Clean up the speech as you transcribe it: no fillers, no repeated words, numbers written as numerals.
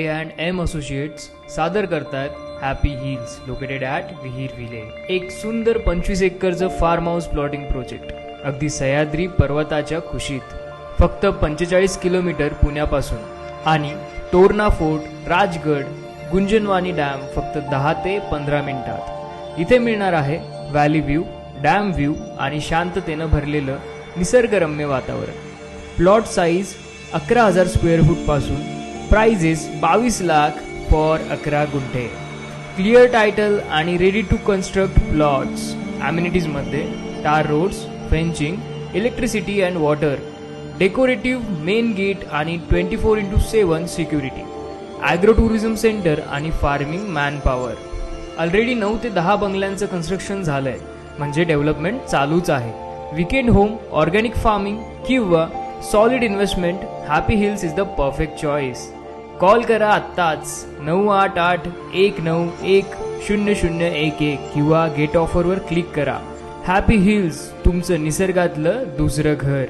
A&M Associates सादर करतायत happy hills located at विहीर विले, एक सुंदर 25 एकरचं फार्म हाऊस प्लॉटिंग प्रोजेक्ट अगदी सह्याद्री पर्वताच्या कुशीत, फक्त 45 किलोमीटर पुण्यापासून, आणि तोरणा फोर्ट, राजगड, गुंजनवानी डॅम फक्त 10 ते 15 मिनिटात. इथे मिळणार आहे व्हॅली व्ह्यू, डॅम व्ह्यू आणि शांततेनं भरलेलं निसर्गरम्य वातावरण. प्लॉट साईज 11,000 स्क्वेअर फूट पासून, प्राइजेस 22 लाख फॉर 11 गुंठे. क्लिअर टायटल आणि रेडी टू कन्स्ट्रक्ट प्लॉट्स. ॲम्युनिटीजमध्ये tar roads, fencing, electricity and water, decorative main gate आणि 24/7 सिक्युरिटी, ॲग्रो टुरिझम सेंटर आणि फार्मिंग मॅनपॉवर. ऑलरेडी 9 ते 10 बंगल्यांचं कन्स्ट्रक्शन झालंय, म्हणजे डेव्हलपमेंट चालूच आहे. वीकेंड होम, ऑर्गॅनिक फार्मिंग किंवा solid investment, happy hills is the perfect choice. Call करा आत्ताच 988-191-0011 किंवा गेट ऑफरवर क्लिक करा. हॅपी हिल्स, तुमचं निसर्गातलं दुसरं घर.